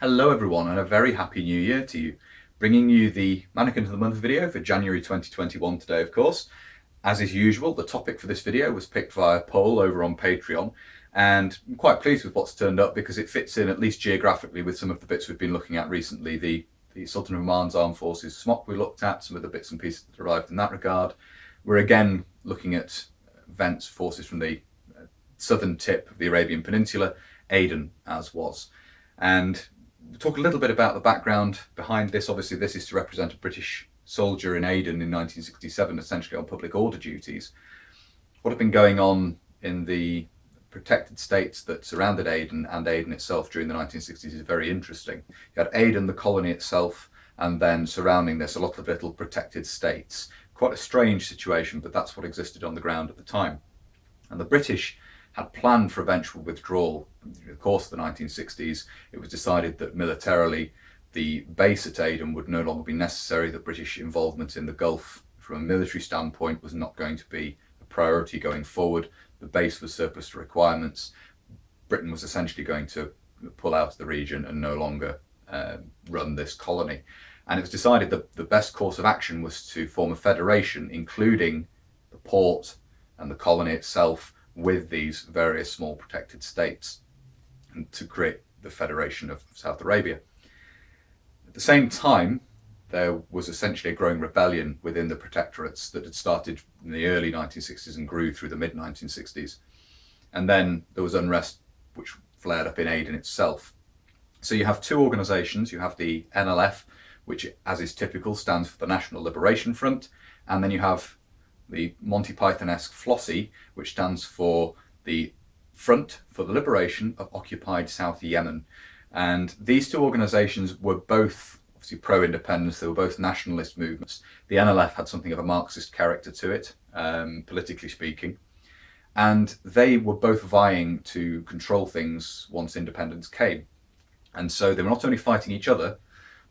Hello everyone, and a very happy new year to you. Bringing you the Mannequin of the Month video for January 2021 today, of course. As is usual, the topic for this video was picked via poll over on Patreon, and I'm quite pleased with what's turned up because it fits in, at least geographically, with some of the bits we've been looking at recently. The Sultan of Oman's Armed Forces smock we looked at, some of the bits and pieces that arrived in that regard. We're again looking at events, forces from the southern tip of the Arabian Peninsula, Aden as was. And we'll talk a little bit about the background behind this. Obviously, this is to represent a British soldier in Aden in 1967, essentially on public order duties. What had been going on in the protected states that surrounded Aden and Aden itself during the 1960s is very interesting. You had Aden, the colony itself, and then surrounding this, a lot of little protected states. Quite a strange situation, but that's what existed on the ground at the time. And the British had planned for eventual withdrawal. In the course of the 1960s, it was decided that militarily the base at Aden would no longer be necessary, that British involvement in the Gulf from a military standpoint was not going to be a priority going forward. The base was surplus to requirements. Britain was essentially going to pull out of the region and no longer run this colony. And it was decided that the best course of action was to form a federation, including the port and the colony itself, with these various small protected states, and to create the Federation of South Arabia. At the same time, there was essentially a growing rebellion within the protectorates that had started in the early 1960s and grew through the mid-1960s. And then there was unrest which flared up in Aden itself. So you have two organisations. You have the NLF, which, as is typical, stands for the National Liberation Front, and then you have the Monty Python-esque Flossie, which stands for the Front for the Liberation of Occupied South Yemen. And these two organisations were both obviously pro-independence. They were both nationalist movements. The NLF had something of a Marxist character to it, politically speaking. And they were both vying to control things once independence came. And so they were not only fighting each other,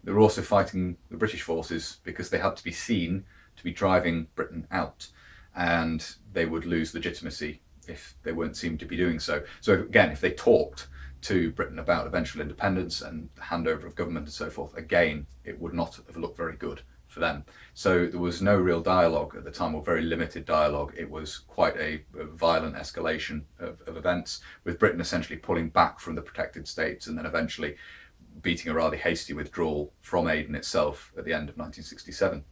they were also fighting the British forces because they had to be seen to be driving Britain out, and they would lose legitimacy if they weren't seen to be doing so. So again, if they talked to Britain about eventual independence and the handover of government and so forth, again, it would not have looked very good for them. So there was no real dialogue at the time, or very limited dialogue. It was quite a violent escalation of events, with Britain essentially pulling back from the protected states and then eventually beating a rather hasty withdrawal from Aden itself at the end of 1967.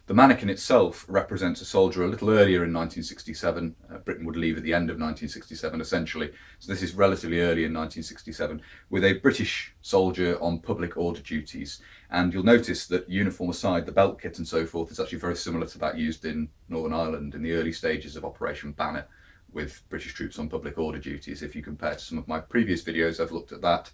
The Mannequin itself represents a soldier a little earlier in 1967. Britain would leave at the end of 1967, essentially. So this is relatively early in 1967, with a British soldier on public order duties. And you'll notice that, uniform aside, the belt kit and so forth is actually very similar to that used in Northern Ireland in the early stages of Operation Banner, with British troops on public order duties. If you compare to some of my previous videos, I've looked at that.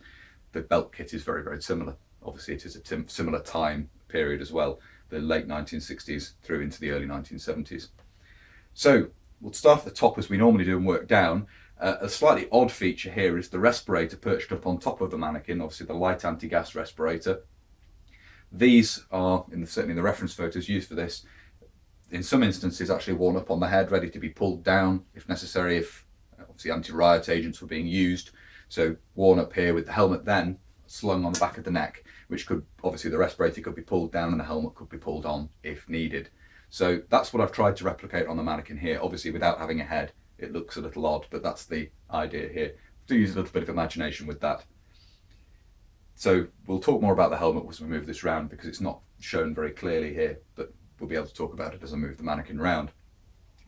The belt kit is very, very similar. Obviously, it is a similar time period as well, the late 1960s through into the early 1970s. So we'll start at the top as we normally do and work down. A slightly odd feature here is the respirator perched up on top of the Mannequin, obviously the light anti-gas respirator. These are, certainly in the reference photos used for this, in some instances actually worn up on the head, ready to be pulled down if necessary, if obviously anti-riot agents were being used. So worn up here with the helmet then slung on the back of the neck, which could, obviously the respirator could be pulled down and the helmet could be pulled on if needed. So that's what I've tried to replicate on the Mannequin here. Obviously without having a head, it looks a little odd, but that's the idea here. Do use a little bit of imagination with that. So we'll talk more about the helmet as we move this round, because it's not shown very clearly here, but we'll be able to talk about it as I move the Mannequin round.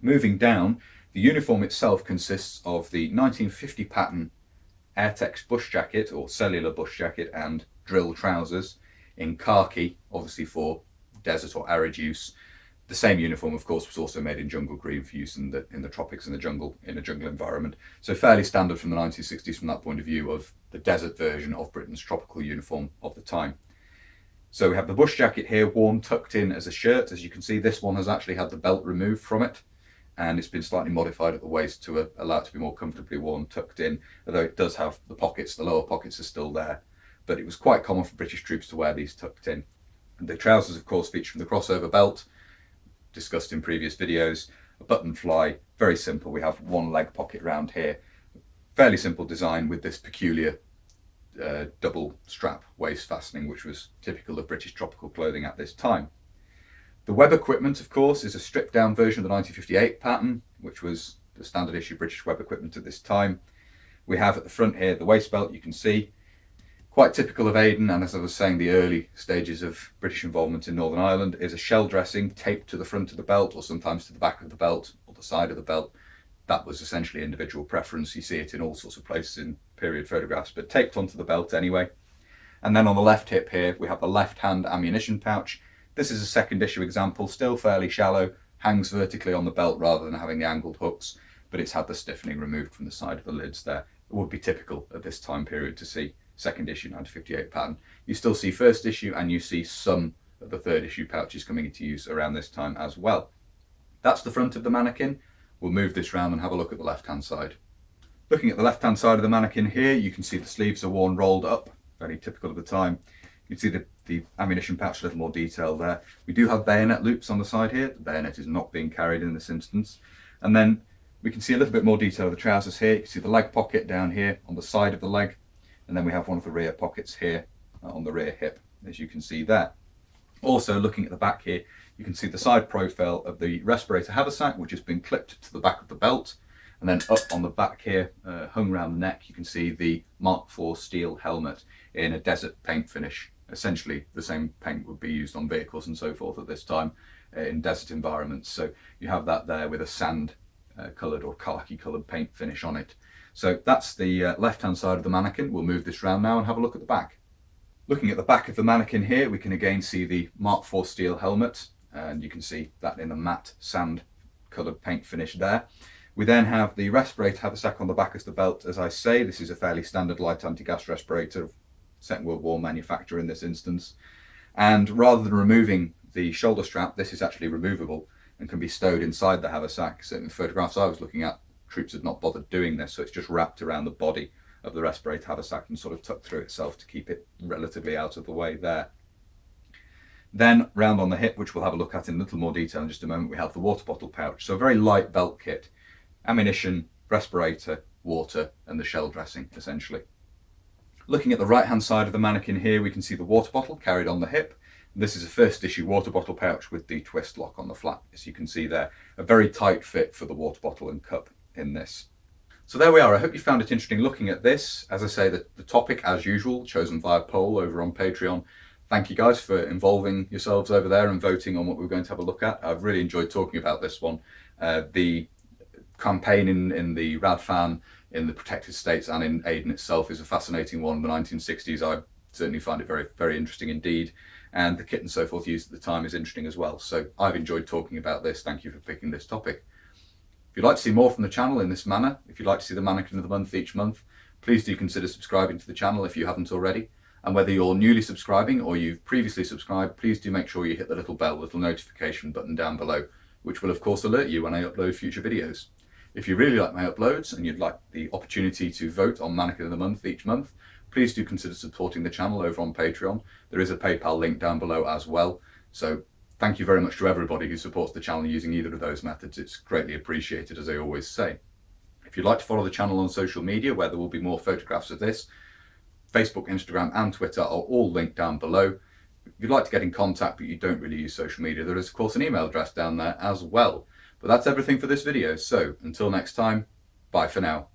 Moving down, the uniform itself consists of the 1950 pattern Airtex bush jacket, or cellular bush jacket, and drill trousers in khaki, obviously for desert or arid use. The same uniform, of course, was also made in jungle green for use in the tropics and the jungle, in a jungle environment. So fairly standard from the 1960s from that point of view, of the desert version of Britain's tropical uniform of the time. So we have the bush jacket here, worn tucked in as a shirt. As you can see, this one has actually had the belt removed from it, and it's been slightly modified at the waist to allow it to be more comfortably worn tucked in, although it does have the pockets, the lower pockets are still there. But it was quite common for British troops to wear these tucked in. And the trousers, of course, feature the crossover belt, discussed in previous videos, a button fly, very simple. We have one leg pocket round here. Fairly simple design with this peculiar double strap waist fastening, which was typical of British tropical clothing at this time. The web equipment, of course, is a stripped down version of the 1958 pattern, which was the standard issue British web equipment at this time. We have at the front here the waist belt, you can see, quite typical of Aden, and as I was saying, the early stages of British involvement in Northern Ireland, is a shell dressing taped to the front of the belt, or sometimes to the back of the belt or the side of the belt. That was essentially individual preference. You see it in all sorts of places in period photographs, but taped onto the belt anyway. And then on the left hip here, we have the left-hand ammunition pouch. This is a second issue example, still fairly shallow, hangs vertically on the belt rather than having the angled hooks, but it's had the stiffening removed from the side of the lids there. It would be typical at this time period to see second issue 1958 pattern. You still see first issue, and you see some of the third issue pouches coming into use around this time as well. That's the front of the mannequin. We'll move this round and have a look at the left-hand side. Looking at the left-hand side of the mannequin here, you can see the sleeves are worn rolled up, very typical of the time. You can see the ammunition pouch, a little more detail there. We do have bayonet loops on the side here. The bayonet is not being carried in this instance. And then we can see a little bit more detail of the trousers here. You can see the leg pocket down here on the side of the leg. And then we have one of the rear pockets here on the rear hip, as you can see there. Also, looking at the back here, you can see the side profile of the Respirator haversack, which has been clipped to the back of the belt. And then up on the back here, hung around the neck, you can see the Mark IV steel helmet in a desert paint finish. Essentially, the same paint would be used on vehicles and so forth at this time in desert environments. So you have that there with a sand coloured or khaki coloured paint finish on it. So that's the left-hand side of the mannequin. We'll move this round now and have a look at the back. Looking at the back of the mannequin here, we can again see the Mark IV steel helmet, and you can see that in a matte sand coloured paint finish there. We then have the Respirator haversack on the back of the belt. As I say, this is a fairly standard light anti-gas respirator of Second World War manufacture in this instance. And rather than removing the shoulder strap, this is actually removable and can be stowed inside the haversack. So in the photographs I was looking at, troops had not bothered doing this, so it's just wrapped around the body of the Respirator haversack and sort of tucked through itself to keep it relatively out of the way there. Then round on the hip, which we'll have a look at in a little more detail in just a moment, we have the water bottle pouch. So a very light belt kit, ammunition, respirator, water, and the shell dressing essentially. Looking at the right hand side of the mannequin here, we can see the water bottle carried on the hip. This is a first issue water bottle pouch with the twist lock on the flap, as you can see there. A very tight fit for the water bottle and cup in this. So there we are. I hope you found it interesting looking at this. As I say, the topic, as usual, chosen via poll over on Patreon. Thank you guys for involving yourselves over there and voting on what we're going to have a look at. I've really enjoyed talking about this one. The campaign in the RADFAN, in the protected states and in Aden itself is a fascinating one. In the 1960s, I certainly find it very, very interesting indeed. And the kit and so forth used at the time is interesting as well. So I've enjoyed talking about this. Thank you for picking this topic. If you'd like to see more from the channel in this manner, if you'd like to see the Mannequin of the Month each month, please do consider subscribing to the channel if you haven't already. And whether you're newly subscribing or you've previously subscribed, please do make sure you hit the little bell, little notification button down below, which will of course alert you when I upload future videos. If you really like my uploads and you'd like the opportunity to vote on Mannequin of the Month each month, please do consider supporting the channel over on Patreon. There is a PayPal link down below as well. So thank you very much to everybody who supports the channel using either of those methods. It's greatly appreciated, as I always say. If you'd like to follow the channel on social media, where there will be more photographs of this, Facebook, Instagram and Twitter are all linked down below. If you'd like to get in contact but you don't really use social media, there is of course an email address down there as well. But that's everything for this video, so until next time, bye for now.